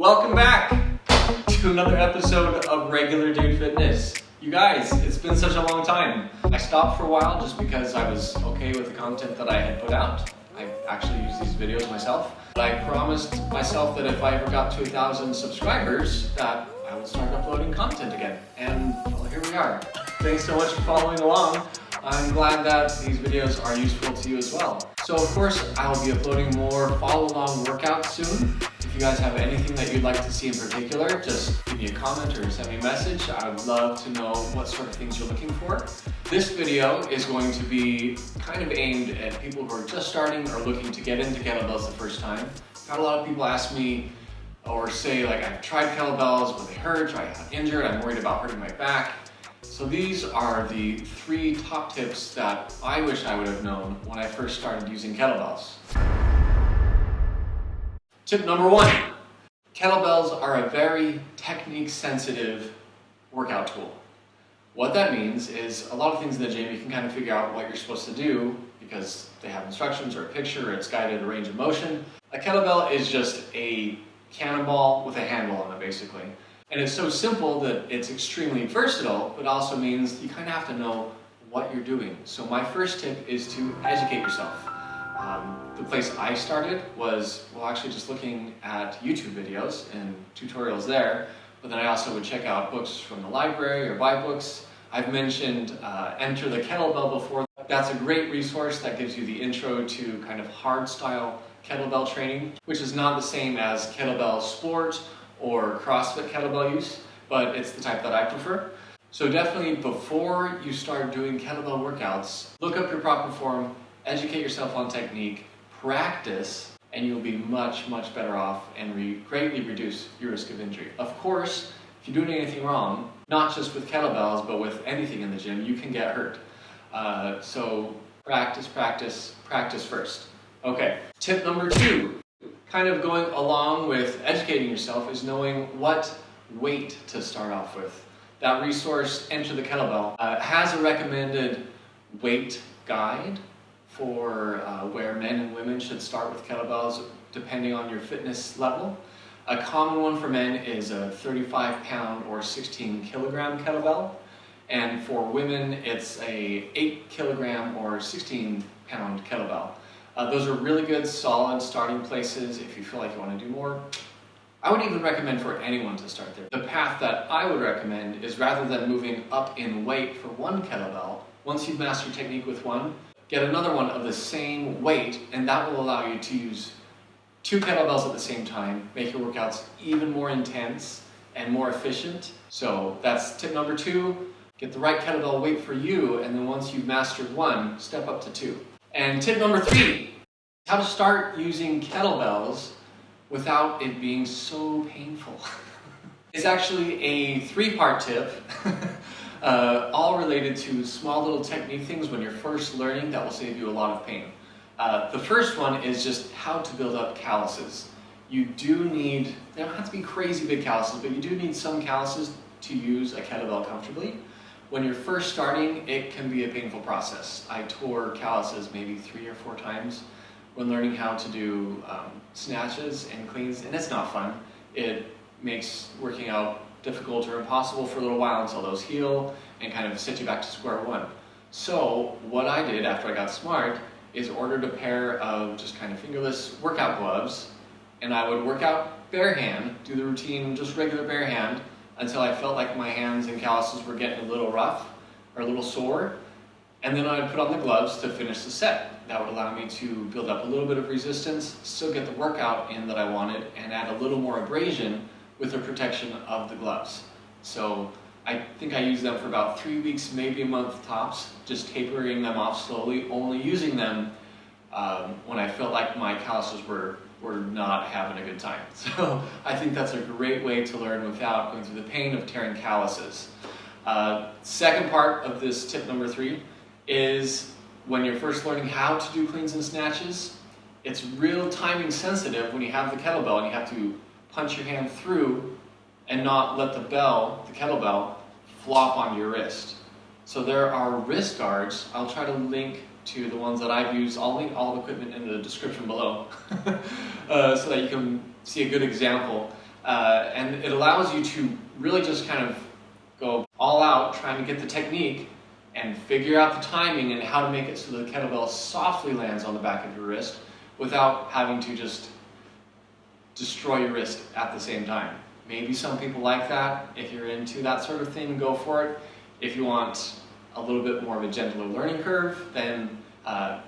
Welcome back to another episode of Regular Dude Fitness. You guys, it's been such a long time. I stopped for a while just because I was okay with the content that I had put out. I actually use these videos myself. But I promised myself that if I ever got to 1,000 subscribers, that I would start uploading content again. And well, here we are. Thanks so much for following along. I'm glad that these videos are useful to you as well. So of course, I'll be uploading more follow-along workouts soon. If you guys have anything that you'd like to see in particular, just give me a comment or send me a message. I would love to know what sort of things you're looking for. This video is going to be kind of aimed at people who are just starting or looking to get into kettlebells the first time. I've had a lot of people ask me or say like, I've tried kettlebells, but they hurt, I got injured, I'm worried about hurting my back. So these are the 3 top tips that I wish I would have known when I first started using kettlebells. Tip number 1, kettlebells are a very technique-sensitive workout tool. What that means is a lot of things in the gym you can kind of figure out what you're supposed to do because they have instructions or a picture or it's guided a range of motion. A kettlebell is just a cannonball with a handle on it basically. And it's so simple that it's extremely versatile, but also means you kind of have to know what you're doing. So my first tip is to educate yourself. The place I started was, well, actually just looking at YouTube videos and tutorials there, but then I also would check out books from the library or buy books. I've mentioned Enter the Kettlebell before. That's a great resource that gives you the intro to kind of hard style kettlebell training, which is not the same as kettlebell sport or CrossFit kettlebell use, but it's the type that I prefer. So definitely before you start doing kettlebell workouts, look up your proper form, educate yourself on technique, practice, and you'll be much, much better off and greatly reduce your risk of injury. Of course, if you're doing anything wrong, not just with kettlebells, but with anything in the gym, you can get hurt. So practice, practice, practice first. Okay, tip number 2. Kind of going along with educating yourself is knowing what weight to start off with. That resource, Enter the Kettlebell, has a recommended weight guide for where men and women should start with kettlebells depending on your fitness level. A common one for men is a 35-pound or 16-kilogram kettlebell, and for women it's a 8-kilogram or 16-pound kettlebell. Those are really good, solid starting places if you feel like you want to do more. I would even recommend for anyone to start there. The path that I would recommend is rather than moving up in weight for one kettlebell, once you've mastered technique with one, get another one of the same weight, and that will allow you to use 2 kettlebells at the same time, make your workouts even more intense and more efficient. So that's tip number 2, get the right kettlebell weight for you, and then once you've mastered one, step up to 2. And tip number 3, how to start using kettlebells without it being so painful. It's actually a 3-part tip, all related to small little technique things when you're first learning that will save you a lot of pain. The first one is just how to build up calluses. You do need, they don't have to be crazy big calluses, but you do need some calluses to use a kettlebell comfortably. When you're first starting, it can be a painful process. I tore calluses maybe 3 or 4 times when learning how to do snatches and cleans, and it's not fun. It makes working out difficult or impossible for a little while until those heal and kind of set you back to square one. So what I did after I got smart is ordered a pair of just kind of fingerless workout gloves, and I would work out bare hand, do the routine just regular bare hand, until I felt like my hands and calluses were getting a little rough or a little sore. And then I would put on the gloves to finish the set. That would allow me to build up a little bit of resistance, still get the workout in that I wanted, and add a little more abrasion with the protection of the gloves. So I think I used them for about 3 weeks, maybe a month tops, just tapering them off slowly, only using them when I felt like my calluses were not having a good time. So I think that's a great way to learn without going through the pain of tearing calluses. Second part of this tip number 3 is when you're first learning how to do cleans and snatches, it's real timing sensitive when you have the kettlebell and you have to punch your hand through and not let the kettlebell flop on your wrist. So there are wrist guards. I'll try to link to the ones that I've used. I'll link all the equipment in the description below so that you can see a good example. And it allows you to really just kind of go all out trying to get the technique and figure out the timing and how to make it so the kettlebell softly lands on the back of your wrist without having to just destroy your wrist at the same time. Maybe some people like that. If you're into that sort of thing, go for it. If you want a little bit more of a gentler learning curve, then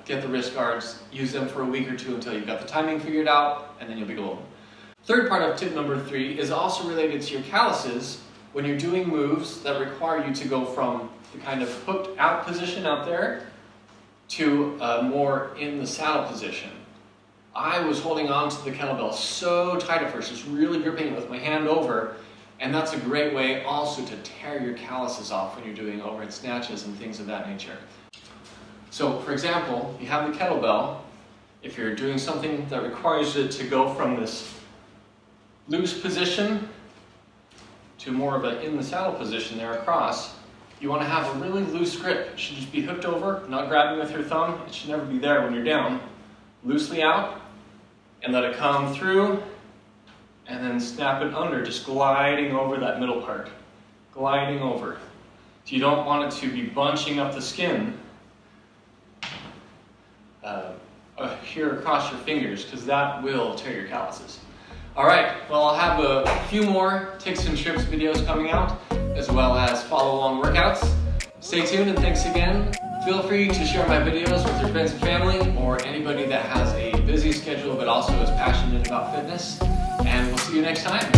get the wrist guards, use them for a week or two until you've got the timing figured out, and then you'll be golden. Third part of tip number 3 is also related to your calluses when you're doing moves that require you to go from the kind of hooked out position out there to more in the saddle position. I was holding on to the kettlebell so tight at first, just really gripping it with my hand over, and that's a great way also to tear your calluses off when you're doing overhead snatches and things of that nature. So for example, you have the kettlebell. If you're doing something that requires it to go from this loose position to more of an in the saddle position there across, you want to have a really loose grip. It should just be hooked over, not grabbing with your thumb. It should never be there when you're down. Loosely out, and let it come through, and then snap it under, just gliding over that middle part. Gliding over. So you don't want it to be bunching up the skin here across your fingers, because that will tear your calluses. Alright, well, I'll have a few more tips and trips videos coming out, as well as follow-along workouts. Stay tuned, and thanks again. Feel free to share my videos with your friends and family, or anybody that has a busy schedule but also is passionate about fitness. And we'll see you next time.